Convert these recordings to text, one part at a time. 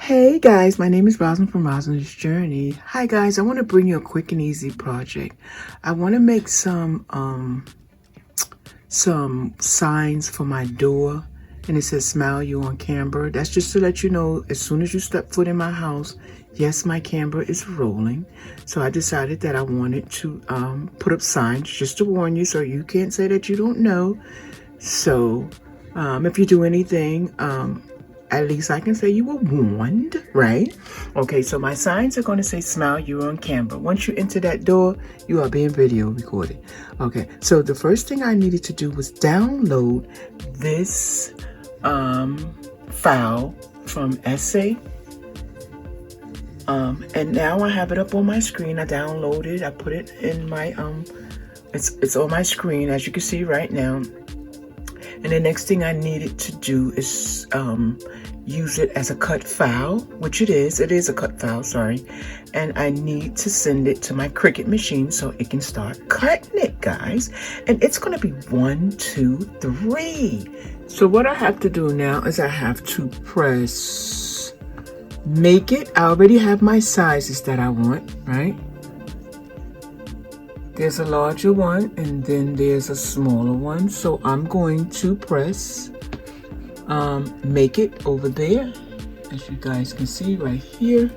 Hey guys, my name is Roslyn from Roslyn's Journey. Hi guys, I want to bring you a quick and easy project. I want to make some signs for my door, and it says "Smile You on Camber." That's just to let you know as soon as you step foot in my house, yes, my camera is rolling. So I decided that I wanted to put up signs just to warn you, so you can't say that you don't know. So if you do anything, at least I can say you were warned, right? Okay, so my signs are going to say "Smile, you're on camera." Once you enter that door, you are being video recorded. Okay, so the first thing I needed to do was download this file from Essay. And now I have it up on my screen. I downloaded, I put it in my, it's on my screen, as you can see right now. And the next thing I needed to do is use it as a cut file, which it is a cut file, sorry. And I need to send it to my Cricut machine so it can start cutting it, guys. And it's gonna be 1, 2, 3. So what I have to do now is I have to press make it. I already have my sizes that I want, right? There's a larger one and then there's a smaller one. So I'm going to press make it over there. As you guys can see right here.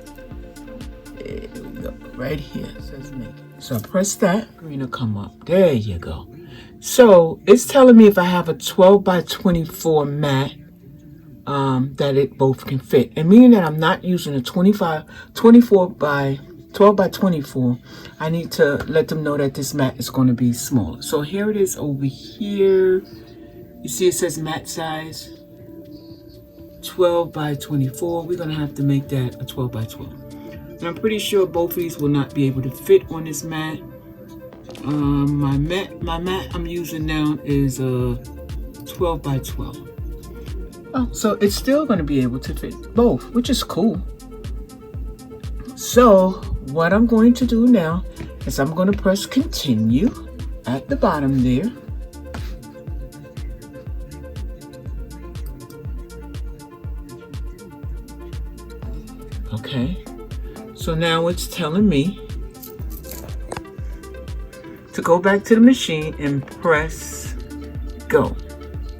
There we go. Right here it says make it. So I press that. Green will come up. There you go. So it's telling me if I have a 12 by 24 mat that it both can fit. And meaning that I'm not using a 24 by 12 by 24, I need to let them know that this mat is going to be smaller. So here it is over here. You see it says mat size 12 by 24. We're going to have to make that a 12 by 12. And I'm pretty sure both of these will not be able to fit on this mat. My mat I'm using now is a 12 by 12. Oh, so it's still going to be able to fit both, which is cool. So what I'm going to do now is I'm going to press continue at the bottom there. Okay, so now it's telling me to go back to the machine and press go.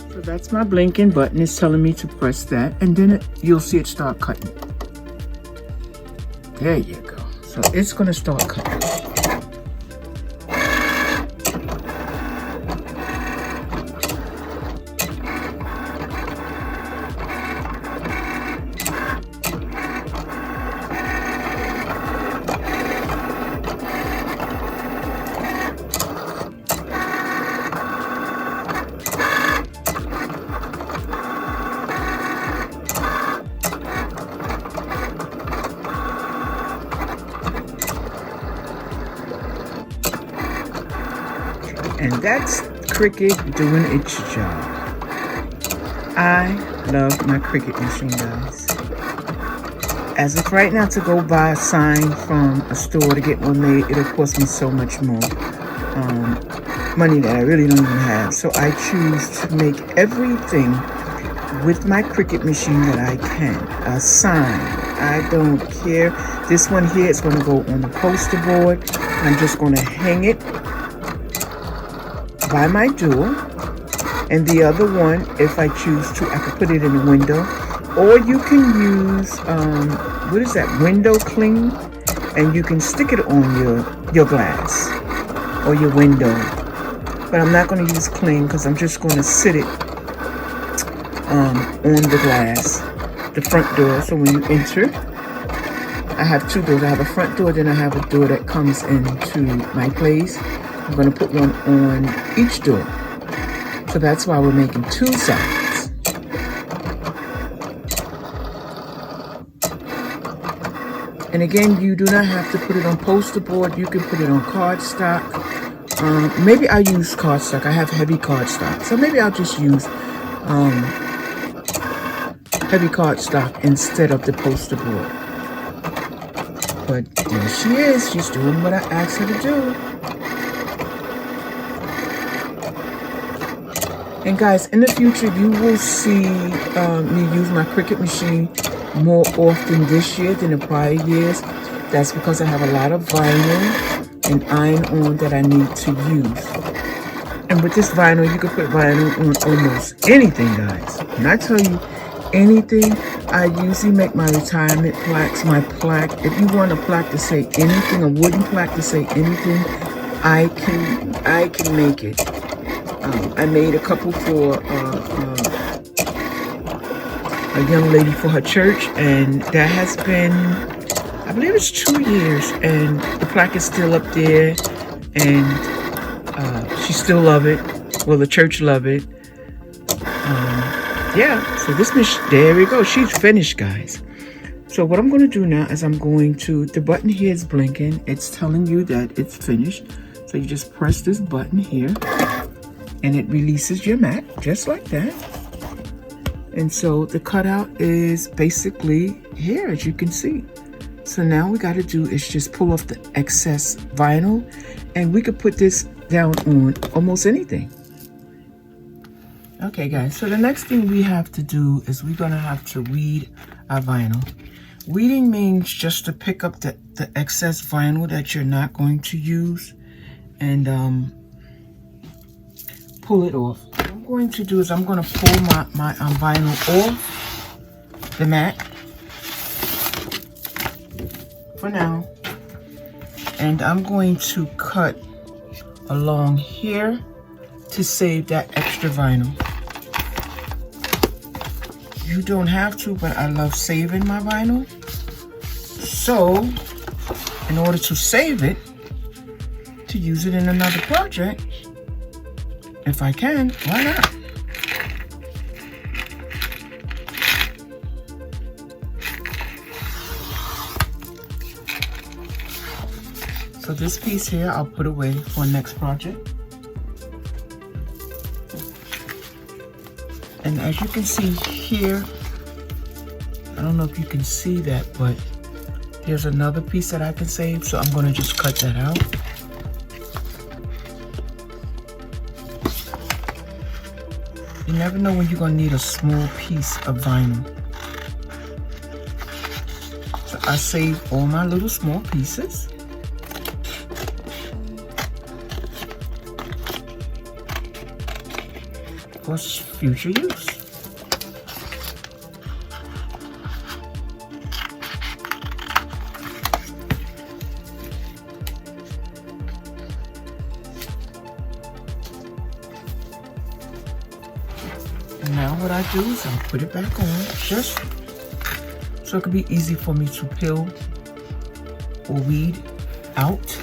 So that's my blinking button. It's telling me to press that, and then you'll see it start cutting. There you go. So it's going to start cutting. And that's Cricut doing its job. I love my Cricut machine, guys. As of right now, to go buy a sign from a store to get one made, it'll cost me so much more money that I really don't even have. So I choose to make everything with my Cricut machine that I can. A sign. I don't care. This one here is going to go on the poster board. I'm just going to hang it by my door, and the other one, if I choose to, I can put it in the window, or you can use what is that, window cling, and you can stick it on your glass or your window. But I'm not going to use cling because I'm just going to sit it on the glass, the front door. So when you enter, I have two doors. I have a front door, then I have a door that comes into my place. I'm going to put one on each door. So that's why we're making two sides. And again, you do not have to put it on poster board. You can put it on cardstock. Maybe I use cardstock. I have heavy cardstock. So maybe I'll just use heavy cardstock instead of the poster board. But there she is. She's doing what I asked her to do. And guys, in the future, you will see me use my Cricut machine more often this year than the prior years. That's because I have a lot of vinyl and iron-on that I need to use. And with this vinyl, you can put vinyl on almost anything, guys. When I tell you anything, I usually make my retirement plaques, my plaque. If you want a plaque to say anything, a wooden plaque to say anything, I can make it. I made a couple for a young lady for her church, and that has been, I believe it's 2 years, and the plaque is still up there, and she still love it. Well, the church love it. Yeah, so this there we go. She's finished, guys. So what I'm going to do now is I'm going to, the button here is blinking. It's telling you that it's finished. So you just press this button here, and it releases your mat, just like that. And so the cutout is basically here, as you can see. So now we got to do is just pull off the excess vinyl, and we could put this down on almost anything. Okay, guys, so the next thing we have to do is we're going to have to weed our vinyl. Weeding means just to pick up the excess vinyl that you're not going to use and pull it off. What I'm going to do is I'm going to pull my vinyl off the mat for now, and I'm going to cut along here to save that extra vinyl. You don't have to, but I love saving my vinyl. So in order to save it, to use it in another project, if I can, why not? So this piece here, I'll put away for next project. And as you can see here, I don't know if you can see that, but here's another piece that I can save. So I'm gonna just cut that out. You never know when you're gonna need a small piece of vinyl. So I save all my little small pieces. For future use. And now what I do is I'll put it back on just so it could be easy for me to peel or weed out.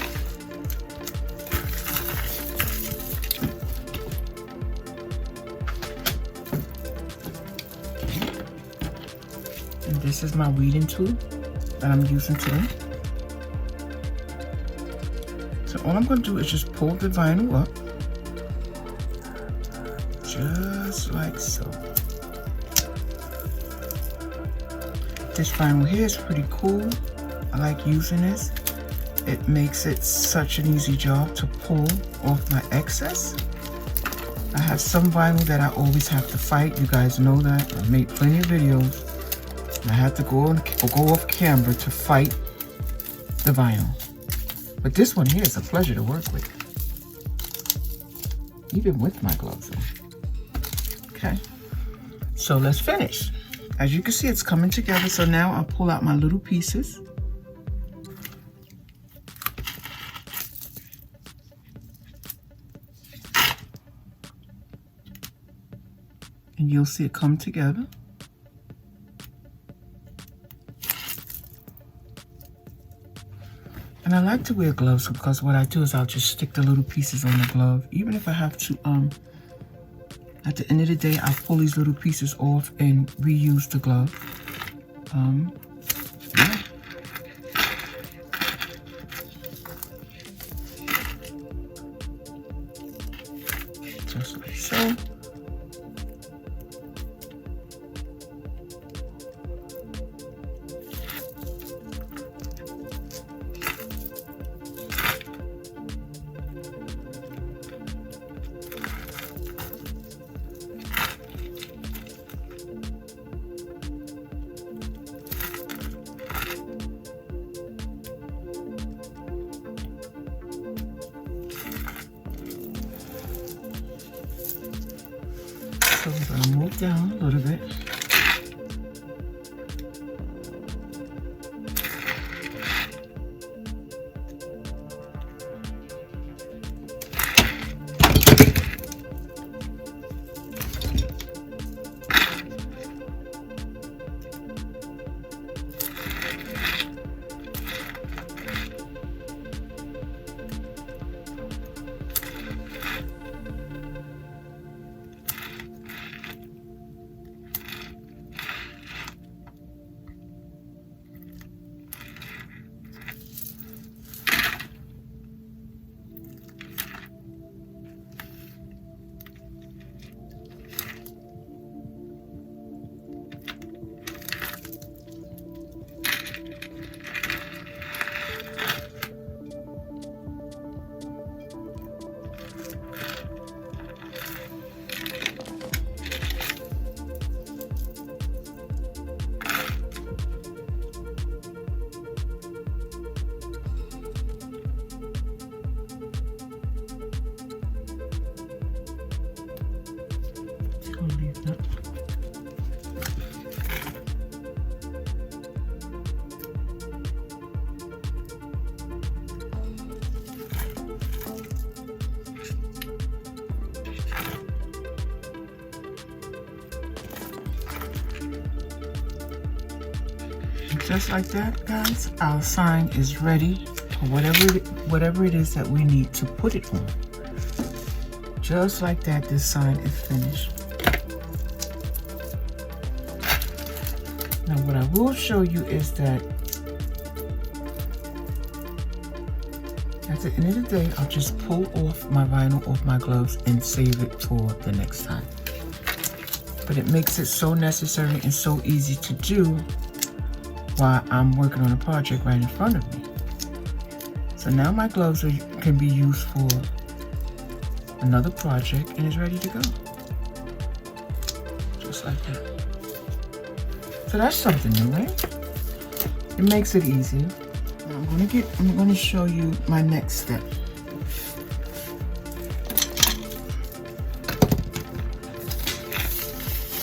And this is my weeding tool that I'm using today. So all I'm going to do is just pull the vinyl up, just like so. This vinyl here is pretty cool. I like using this. It makes it such an easy job to pull off my excess. I have some vinyl that I always have to fight. You guys know that. I've made plenty of videos. I had to go off camera to fight the vinyl. But this one here is a pleasure to work with. Even with my gloves on. Okay. So let's finish. As you can see, it's coming together. So now I'll pull out my little pieces. And you'll see it come together. And I like to wear gloves because what I do is I'll just stick the little pieces on the glove. Even if I have to, at the end of the day, I'll pull these little pieces off and reuse the glove. Yeah. Just like so. So we're going to move down a little bit. Just like that, guys, our sign is ready for whatever it is that we need to put it on. Just like that, this sign is finished. Now what I will show you is that at the end of the day, I'll just pull off my vinyl off my gloves and save it for the next time. But it makes it so necessary and so easy to do while I'm working on a project right in front of me. So now my gloves can be used for another project and is ready to go. Just like that. So that's something new, right? It makes it easy. Now I'm gonna show you my next step.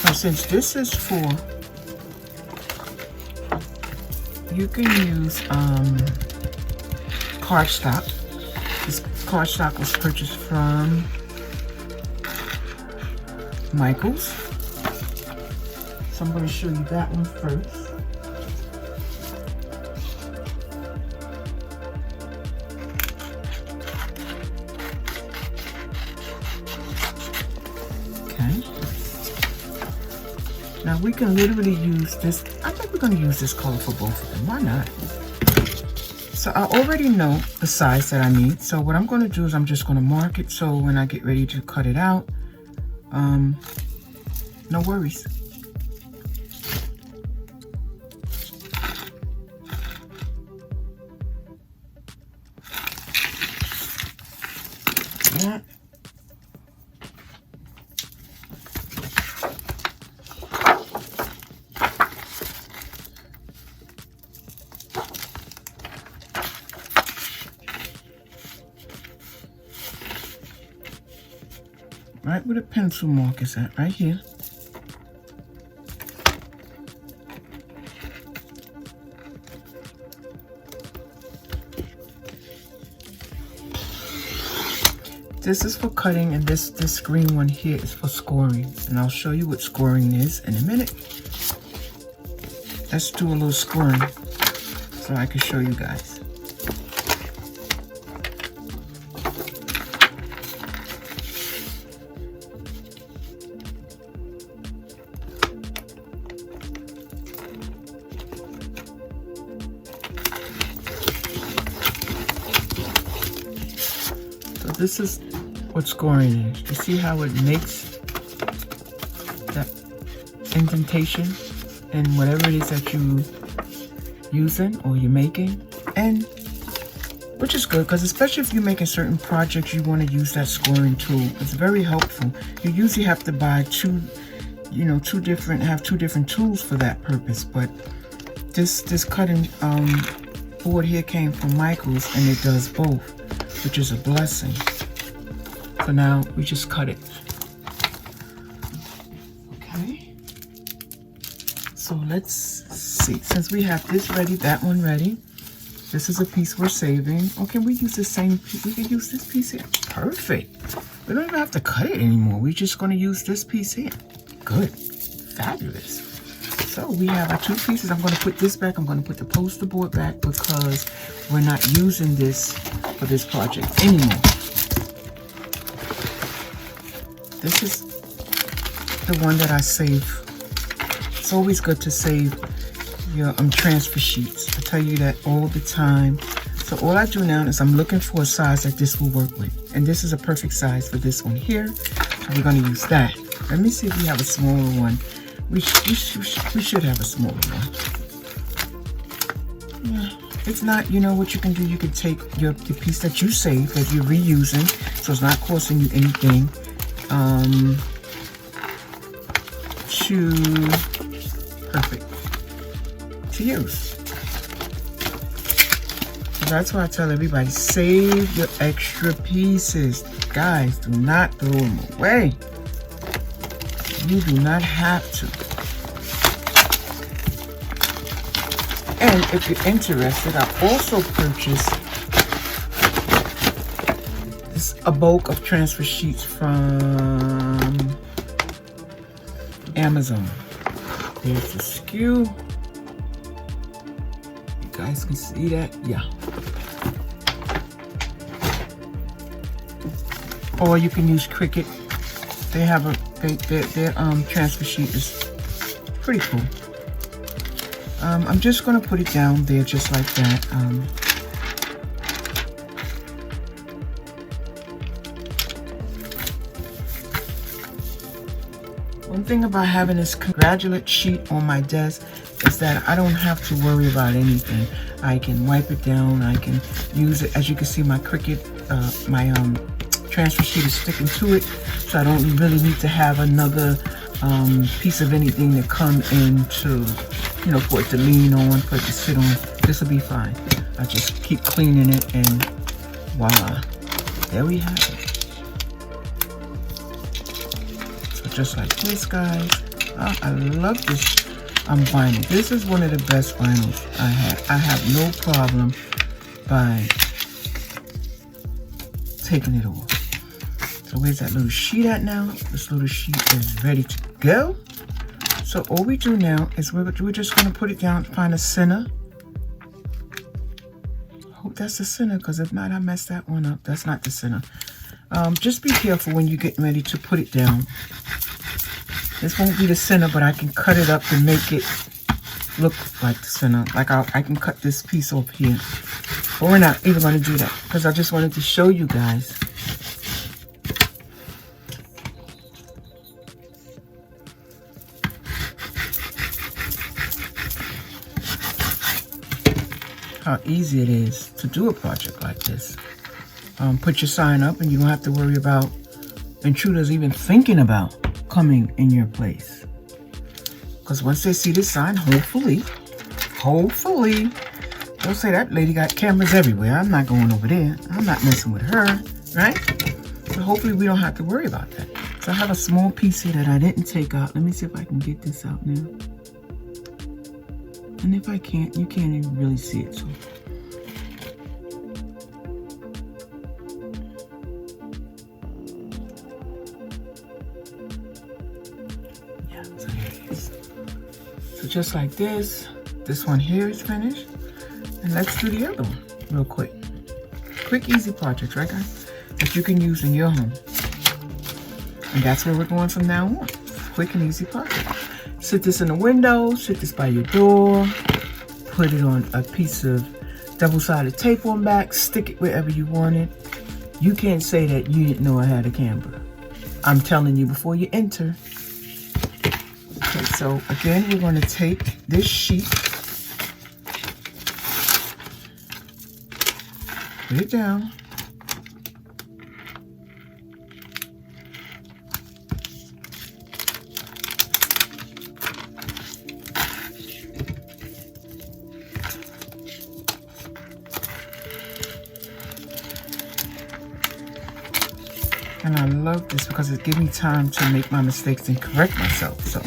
Now since this is for, you can use cardstock. This cardstock was purchased from Michael's. So I'm going to show you that one first. Okay. Now we can literally use this. I think we're going to use this color for both of them. Why not? So I already know the size that I need. So what I'm going to do is I'm just going to mark it. So when I get ready to cut it out, no worries. Yeah. Right where the pencil mark is at, right here. This is for cutting, and this green one here is for scoring. And I'll show you what scoring is in a minute. Let's do a little scoring so I can show you guys. This is what scoring is. You see how it makes that indentation in whatever it is that you're using or you're making, and which is good because especially if you're making certain projects, you want to use that scoring tool. It's very helpful. You usually have to buy two different tools for that purpose, but this cutting board here came from Michael's and it does both, which is a blessing. So now we just cut it. So let's see. Since we have this ready, that one ready. This is a piece we're saving. Oh, can we use the same piece? We can use this piece here. Perfect. We don't even have to cut it anymore. We're just going to use this piece here. Good. Fabulous. So we have our two pieces. I'm going to put this back. I'm going to put the poster board back because we're not using this for this project anymore. This is the one that I save. It's always good to save your transfer sheets. I tell you that all the time. So all I do now is I'm looking for a size that this will work with. And this is a perfect size for this one here. So we're going to use that. Let me see if we have a smaller one. We should have a smaller one. Yeah. If not, you know what you can do? You can take the piece that you saved, that you're reusing, so it's not costing you anything, perfect to use. So that's why I tell everybody, save your extra pieces. Guys, do not throw them away. You do not have to. And if you're interested, I also purchased a bulk of transfer sheets from Amazon. There's the SKU. You guys can see that? Yeah. Or you can use Cricut. They have their transfer sheet is pretty cool. I'm just gonna put it down there just like that. One thing about having this congratulate sheet on my desk is that I don't have to worry about anything. I can wipe it down. I can use it. As you can see, my Cricut, my transfer sheet is sticking to it, so I don't really need to have another piece of anything to come into, you know, for it to lean on, for it to sit on. This will be fine. I just keep cleaning it, and voila, there we have it. So just like this, guys. Oh, I love this vinyl. This is one of the best vinyls I have. I have no problem by taking it off. So where's that little sheet at now? This little sheet is ready to go. So all we do now is we're just going to put it down, find a center. Hope that's the center, because if not, I messed that one up. That's not the center. Just be careful when you're getting ready to put it down. This won't be the center, but I can cut it up to make it look like the center. Like I can cut this piece off here. But we're not even going to do that, because I just wanted to show you guys. How easy it is to do a project like this. Put your sign up and you don't have to worry about intruders even thinking about coming in your place. Because once they see this sign, hopefully, they'll say that lady got cameras everywhere. I'm not going over there. I'm not messing with her, right? So hopefully we don't have to worry about that. So I have a small piece here that I didn't take out. Let me see if I can get this out now. And if I can't, you can't even really see it. So yeah, so there it is. So just like this one here is finished. And let's do the other one real quick. Quick, easy project, right guys? That you can use in your home. And that's where we're going from now on. Quick and easy project. Sit this in the window, sit this by your door, put it on a piece of double-sided tape on back, stick it wherever you want it. You can't say that you didn't know I had a camera. I'm telling you before you enter. Okay, so again, we're going to take this sheet, put it down. And I love this because it gives me time to make my mistakes and correct myself. So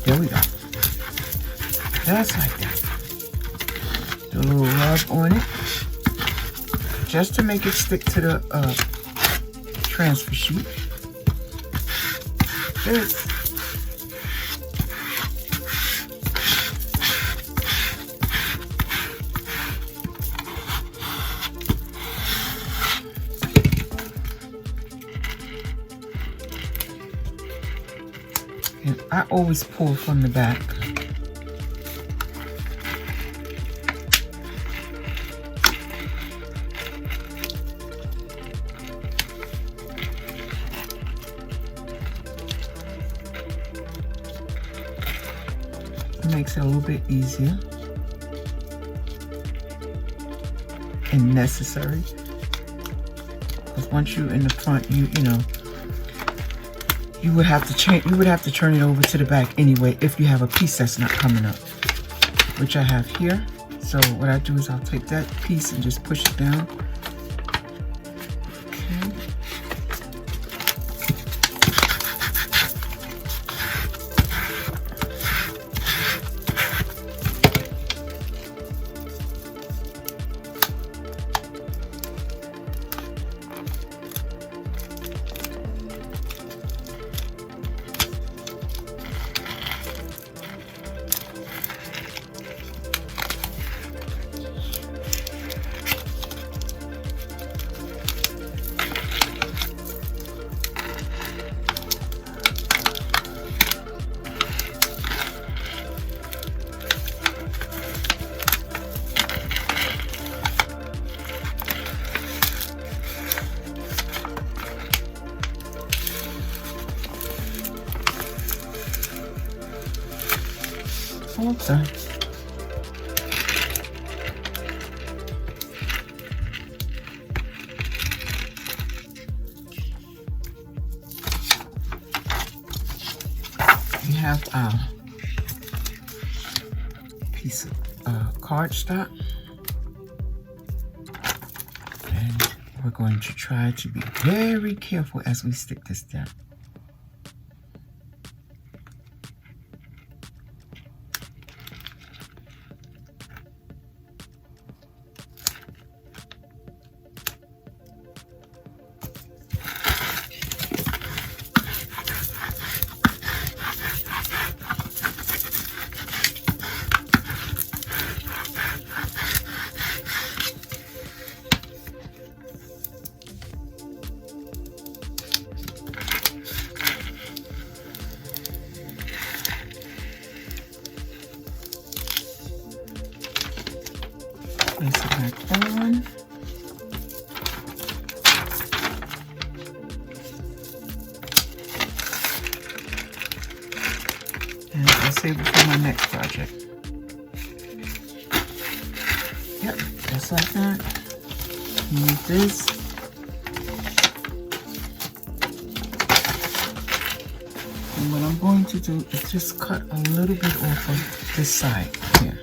there we go. just like that. Do a little rub on it, just to make it stick to the transfer sheet. Just. And I always pull from the back. It makes it a little bit easier and necessary. Because once you're in the front, you know, you would have to change. You would have to turn it over to the back anyway if you have a piece that's not coming up, which I have here. So what I do is I'll take that piece and just push it down. Okay. Oops, sorry. We have our piece of cardstock, and we're going to try to be very careful as we stick this down. Place it back on. And I'll save it for my next project. Yep, just like that. Use this. And what I'm going to do is just cut a little bit off of this side here.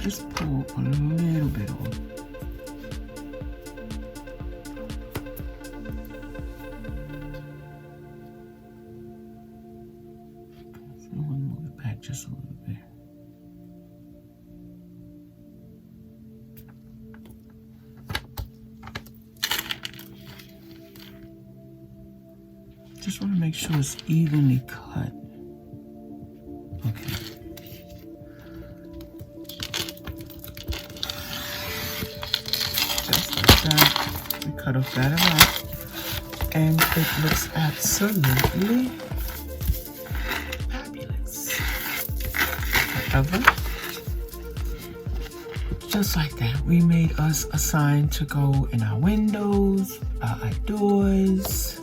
Just pull a little bit off. So I'm going to move it back just a little bit. Just want to make sure it's evenly cut. Okay. We cut off that amount, and it looks absolutely fabulous. However, just like that, we made us a sign to go in our windows, our doors,